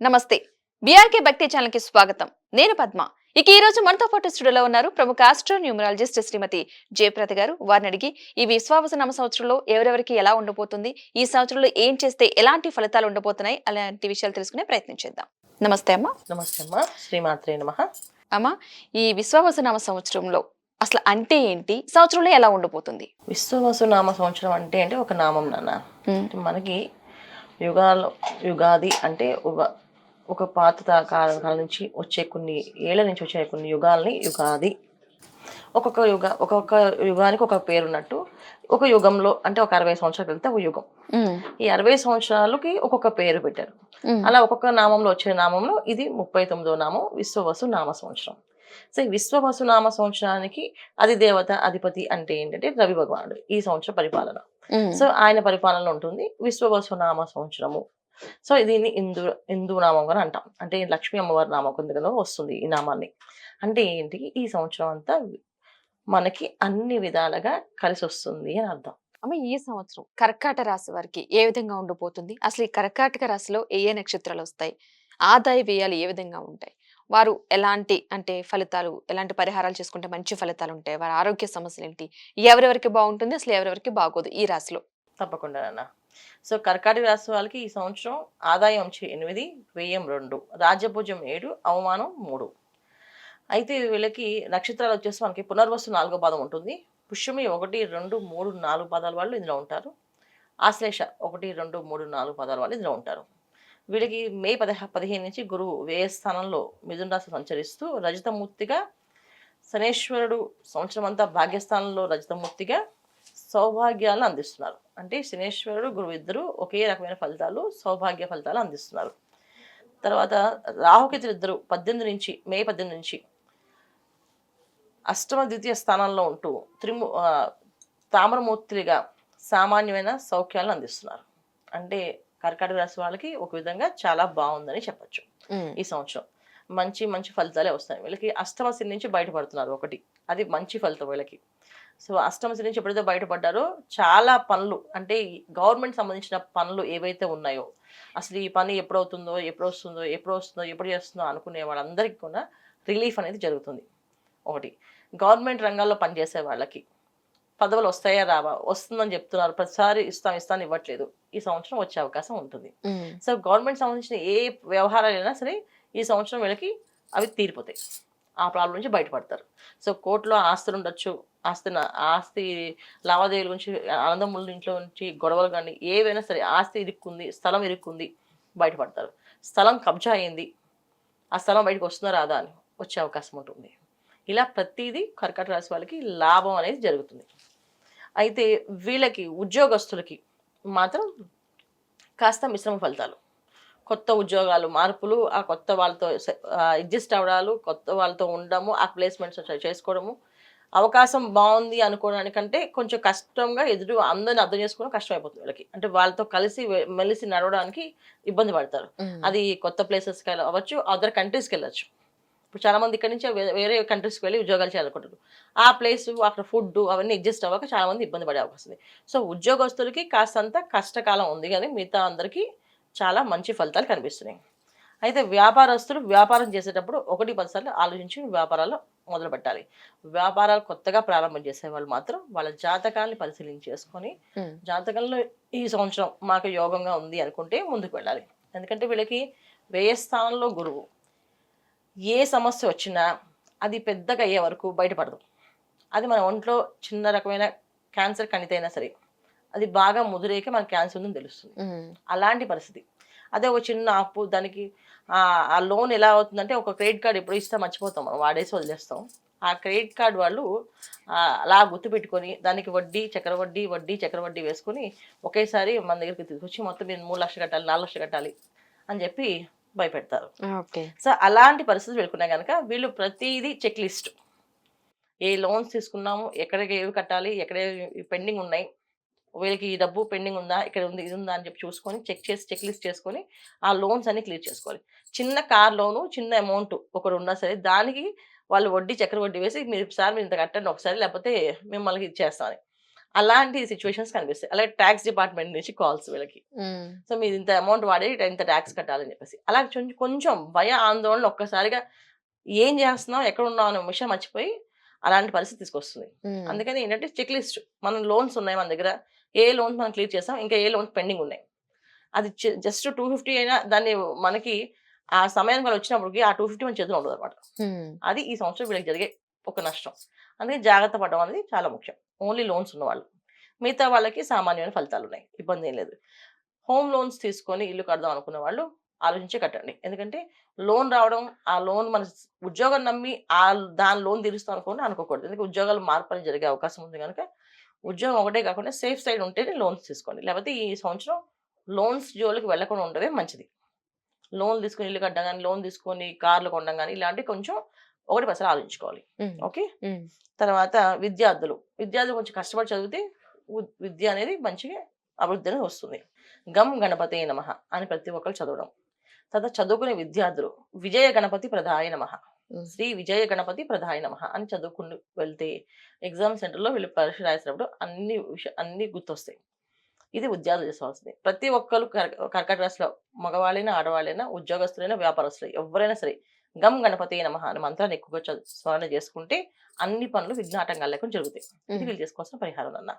నమస్తే. బీఆర్కే భక్తి ఛానల్ కి స్వాగతం. నేను పద్మ. ఇక ఈ రోజు మనతో పాటు స్టూడియోలో ఉన్నారు ప్రముఖ ఆస్ట్రో న్యూమరాలజిస్ట్ శ్రీమతి జయప్రద గారు. వారిని అడిగి ఈ విశ్వావసు నామ సంవత్సరంలో ఎవరెవరికి ఎలా ఉండబోతుంది, ఈ సంవత్సరంలో ఏం చేస్తే ఎలాంటి ఫలితాలు ఉండబోతున్నాయి అలాంటి విషయాలు తెలుసుకునే ప్రయత్నం చేద్దాం. నమస్తే అమ్మ. నమస్తే అమ్మా. శ్రీమాత్రే నమః. అమ్మ, ఈ విశ్వావసు నామ సంవత్సరంలో అసలు అంటే ఏంటి, సంవత్సరంలో ఎలా ఉండబోతుంది? విశ్వవసు నామ సంవత్సరం అంటే ఒక నామం నాన్న. ఉమ్, మనకి యుగాలు యుగాది అంటే ఒక పాత కాలం నుంచి వచ్చే కొన్ని ఏళ్ల నుంచి వచ్చే కొన్ని యుగాల్ని యుగాది. ఒక్కొక్క యుగానికి ఒక పేరు ఉన్నట్టు ఒక యుగంలో అంటే ఒక 60 సంవత్సరాలు వెళ్తే ఒక యుగం. ఉమ్, ఈ 60 సంవత్సరాలకి ఒక్కొక్క పేరు పెట్టారు. ఉమ్, అలా ఒక్కొక్క నామంలో వచ్చే నామంలో ఇది 39వ నామం విశ్వవసు నామ సంవత్సరం. సో ఈ విశ్వవసు నామ సంవత్సరానికి అధిదేవత అధిపతి అంటే ఏంటంటే రవి భగవానుడు ఈ సంవత్సర పరిపాలన. ఉమ్, సో ఆయన పరిపాలనలో ఉంటుంది విశ్వవసు నామ సంవత్సరము. సో దీన్ని హిందూ నామం అని అంటాం. అంటే లక్ష్మీ అమ్మవారి నామం కిందలో వస్తుంది ఈ నామాన్ని. అంటే ఏంటి, ఈ సంవత్సరం అంతా మనకి అన్ని విధాలుగా కలిసి వస్తుంది అని అర్థం. అమ్మ, ఈ సంవత్సరం కర్కాట రాశి వారికి ఏ విధంగా ఉండబోతుంది? అసలు ఈ కర్కాటక రాశిలో ఏ ఏ నక్షత్రాలు వస్తాయి? ఆదాయ వ్యయాలు ఏ విధంగా ఉంటాయి? వారు ఎలాంటి అంటే ఫలితాలు, ఎలాంటి పరిహారాలు చేసుకుంటే మంచి ఫలితాలు ఉంటాయి? వారి ఆరోగ్య సమస్యలు ఏంటి? ఎవరెవరికి బాగుంటుంది, అసలు ఎవరెవరికి బాగోదు ఈ రాశిలో? తప్పకుండా నాన్న. సో కర్కాటక రాశి వాళ్ళకి ఈ సంవత్సరం ఆదాయం వచ్చి 8, వ్యయం 2, రాజ్యభుజం 7, అవమానం 3. అయితే వీళ్ళకి నక్షత్రాలు వచ్చేసి మనకి పునర్వసు 4వ పాదం ఉంటుంది. పుష్యమి 1, 2, 3, 4 పాదాల వాళ్ళు ఇందులో ఉంటారు. ఆశ్లేష 1, 2, 3, 4 పాదాల వాళ్ళు ఇందులో ఉంటారు. వీళ్ళకి మే 15 నుంచి గురువు వ్యయ స్థానంలో మిథున రాశి సంచరిస్తూ రజతమూర్తిగా, శనేశ్వరుడు సంవత్సరం అంతా భాగ్యస్థానంలో రజతమూర్తిగా సౌభాగ్యాలను అందిస్తున్నారు. అంటే శనేశ్వరుడు గురువు ఇద్దరు ఒకే రకమైన ఫలితాలు, సౌభాగ్య ఫలితాలు అందిస్తున్నారు. తర్వాత రాహుకేతులు ఇద్దరు మే 18 నుంచి అష్టమ ద్వితీయ స్థానంలో ఉంటూ తామ్రమూర్తిగా సామాన్యమైన సౌఖ్యాలను అందిస్తున్నారు. అంటే కర్కాటక రాశి వాళ్ళకి ఒక విధంగా చాలా బాగుందని చెప్పచ్చు. ఈ సంవత్సరం మంచి మంచి ఫలితాలే వస్తాయి. వీళ్ళకి అష్టమ శని నుంచి బయటపడుతున్నారు ఒకటి, అది మంచి ఫలితం వీళ్ళకి. సో అష్టమ శని నుంచి ఎప్పుడైతే బయటపడ్డారో చాలా పనులు, అంటే గవర్నమెంట్ సంబంధించిన పనులు ఏవైతే ఉన్నాయో, అసలు ఈ పని ఎప్పుడవుతుందో, ఎప్పుడు చేస్తుందో అనుకునే వాళ్ళందరికీ కూడా రిలీఫ్ అనేది జరుగుతుంది. ఒకటి, గవర్నమెంట్ రంగాల్లో పనిచేసే వాళ్ళకి పదవులు వస్తాయా రావా, వస్తుందని చెప్తున్నారు, ప్రతిసారి ఇస్తాను ఇవ్వట్లేదు, ఈ సంవత్సరం వచ్చే అవకాశం ఉంటుంది. సో గవర్నమెంట్ సంబంధించిన ఏ వ్యవహారాలైనా సరే ఈ సంవత్సరం వీళ్ళకి అవి తీరిపోతాయి, ఆ ప్రాబ్లం నుంచి బయటపడతారు. సో కోర్టులో ఆస్తులు ఉండొచ్చు, ఆస్తి లావాదేవీల గురించి, ఆనందముల ఇంట్లో నుంచి గొడవలు కానీ ఏవైనా సరే, ఆస్తి ఇరుక్కుంది, స్థలం ఇరుక్కుంది, బయటపడతారు. స్థలం కబ్జా అయింది, ఆ స్థలం బయటకు వస్తుందా రాదా అని వచ్చే అవకాశం ఉంటుంది. ఇలా ప్రతిదీ కర్కాటక రాశి వాళ్ళకి లాభం అనేది జరుగుతుంది. అయితే వీళ్ళకి ఉద్యోగస్తులకి మాత్రం కాస్త మిశ్రమ ఫలితాలు. కొత్త ఉద్యోగాలు, మార్పులు, ఆ కొత్త వాళ్ళతో అడ్జస్ట్ అవ్వడాలు, కొత్త వాళ్ళతో ఉండడము, ఆ ప్లేస్మెంట్స్ చేసుకోవడము, అవకాశం బాగుంది అనుకోవడానికంటే కొంచెం కష్టంగా అందరిని అర్థం చేసుకోవడం కష్టం అయిపోతుంది వీళ్ళకి. అంటే వాళ్ళతో కలిసి మెలిసి నడవడానికి ఇబ్బంది పడతారు. అది కొత్త ప్లేసెస్కి అవ్వచ్చు, అదర్ కంట్రీస్కి వెళ్ళచ్చు. ఇప్పుడు చాలా మంది ఇక్కడ నుంచి వేరే కంట్రీస్కి వెళ్ళి ఉద్యోగాలు చేయాలనుకుంటారు. ఆ ప్లేస్, అక్కడ ఫుడ్ అవన్నీ అడ్జస్ట్ అవ్వక చాలా మంది ఇబ్బంది పడే అవకాశం ఉంది. సో ఉద్యోగస్తులకి కాస్తంత కష్టకాలం ఉంది, కానీ మిగతా అందరికీ చాలా మంచి ఫలితాలు కనిపిస్తున్నాయి. అయితే వ్యాపారస్తులు వ్యాపారం చేసేటప్పుడు 1-10 సార్లు ఆలోచించి వ్యాపారాలు మొదలు పెట్టాలి. వ్యాపారాలు కొత్తగా ప్రారంభం చేసే వాళ్ళు మాత్రం వాళ్ళ జాతకాన్ని పరిశీలించేసుకొని, జాతకంలో ఈ సంవత్సరం మాకు యోగంగా ఉంది అనుకుంటే ముందుకు వెళ్ళాలి. ఎందుకంటే వీళ్ళకి వ్యయ స్థానంలో గురువు, ఏ సమస్య వచ్చినా అది పెద్దగా అయ్యే వరకు బయటపడదు. అది మన ఒంట్లో చిన్న రకమైన క్యాన్సర్ కణితైనా సరే అది బాగా ముదిరేకే మన క్యాన్సర్ ఉందని తెలుస్తుంది. అలాంటి పరిస్థితి. అదే ఒక చిన్న అప్పు, దానికి ఆ లోన్ ఎలా అవుతుందంటే, ఒక క్రెడిట్ కార్డు ఎప్పుడు ఇస్తా మర్చిపోతాం, మనం వాడేసి వదిలేస్తాం. ఆ క్రెడిట్ కార్డు వాళ్ళు అలా గుర్తుపెట్టుకొని దానికి వడ్డీ చక్రవడ్డీ వేసుకొని ఒకేసారి మన దగ్గరికి తీసుకొచ్చి మొత్తం మీరు 3 లక్షలు కట్టాలి, 4 లక్షలు కట్టాలి అని చెప్పి భయపెడతారు. సో అలాంటి పరిస్థితులు వెళ్ళుకున్నాయి కనుక వీళ్ళు ప్రతిదీ చెక్ లిస్ట్, ఏ లోన్స్ తీసుకున్నాము, ఎక్కడికి ఏవి కట్టాలి, ఎక్కడ పెండింగ్ ఉన్నాయి, వీళ్ళకి ఈ డబ్బు పెండింగ్ ఉందా, ఇక్కడ ఉంది, ఇది ఉందా అని చెప్పి చూసుకొని చెక్ లిస్ట్ చేసుకొని ఆ లోన్స్ అన్ని క్లియర్ చేసుకోవాలి. చిన్న కార్ లోను, చిన్న అమౌంట్ ఒకటి ఉన్నా సరే దానికి వాళ్ళు చక్రవడ్డీ వేసి మీరు ఇంత కట్టండి ఒకసారి, లేకపోతే మిమ్మల్ని ఇచ్చేస్తామని అలాంటి సిచ్యువేషన్స్ కనిపిస్తాయి. అలాగే ట్యాక్స్ డిపార్ట్మెంట్ నుంచి కాల్స్ వీళ్ళకి. సో మీరు ఇంత అమౌంట్ వాడి ఇంత ట్యాక్స్ కట్టాలని చెప్పేసి. అలా కొంచెం భయ ఆందోళన ఒక్కసారిగా ఏం చేస్తున్నాం, ఎక్కడ ఉన్నాం అనే విషయం మర్చిపోయి అలాంటి పరిస్థితి తీసుకొస్తుంది. అందుకని ఏంటంటే చెక్ లిస్ట్, మనం లోన్స్ ఉన్నాయి మన దగ్గర, ఏ లోన్స్ మనం క్లియర్ చేసాం, ఇంకా ఏ లోన్స్ పెండింగ్ ఉన్నాయి. అది జస్ట్ 250 అయినా దాన్ని మనకి ఆ సమయానికి వాళ్ళు వచ్చినప్పటికి ఆ 250 మన చేతిలో ఉండదు అనమాట. అది ఈ సంవత్సరం వీళ్ళకి జరిగే ఒక నష్టం. అందుకే జాగ్రత్త పడడం అనేది చాలా ముఖ్యం. ఓన్లీ లోన్స్ ఉన్నవాళ్ళు. మిగతా వాళ్ళకి సామాన్యమైన ఫలితాలు ఉన్నాయి, ఇబ్బంది ఏం లేదు. హోమ్ లోన్స్ తీసుకొని ఇల్లు కడదాం అనుకున్న వాళ్ళు ఆలోచించే కట్టండి. ఎందుకంటే లోన్ రావడం, ఆ లోన్ మన ఉద్యోగం నమ్మి దాని లోన్ తీరుస్తాం అనుకోకూడదు. ఎందుకంటే ఉద్యోగాలు మార్పులు జరిగే అవకాశం ఉంది కనుక ఉద్యోగం ఒకటే కాకుండా సేఫ్ సైడ్ ఉంటేనే లోన్స్ తీసుకోండి. లేకపోతే ఈ సంవత్సరం లోన్స్ జోలికి వెళ్ళకుండా ఉండడమే మంచిది. లోన్ తీసుకొని ఇల్లు కట్టడం కానీ, లోన్ తీసుకొని కార్లు కొనడం కానీ ఇలాంటివి కొంచెం 1% ఆలోచించుకోవాలి. ఓకే. తర్వాత విద్యార్థులు కొంచెం కష్టపడి చదివితే విద్య అనేది మంచిగా అభివృద్ధి అనేది వస్తుంది. గం గణపతే నమః అని ప్రతి ఒక్కరు చదవడం. తర్వాత చదువుకునే విద్యార్థులు విజయ గణపతి ప్రదాయ నమః, శ్రీ విజయ గణపతి ప్రదాయ నమః అని చదువుకుని వెళ్తే ఎగ్జామ్ సెంటర్లో వీళ్ళు పరీక్ష రాసినప్పుడు అన్ని గుర్తొస్తాయి. ఇది ఉద్యోగాలు చేసుకోవాల్సింది. ప్రతి ఒక్కరు కర్కాటక రాశిలో మగవాళ్ళైనా ఆడవాళ్ళైనా ఉద్యోగస్తులైనా వ్యాపారస్తులు ఎవరైనా సరే గం గణపతి నమః అనే మంత్రాన్ని ఎక్కువగా స్మరణ చేసుకుంటే అన్ని పనులు విఘ్నాటంగా లేకుండా జరుగుతాయి. ఇది వీళ్ళు చేసుకోవాల్సిన పరిహారం అన్న.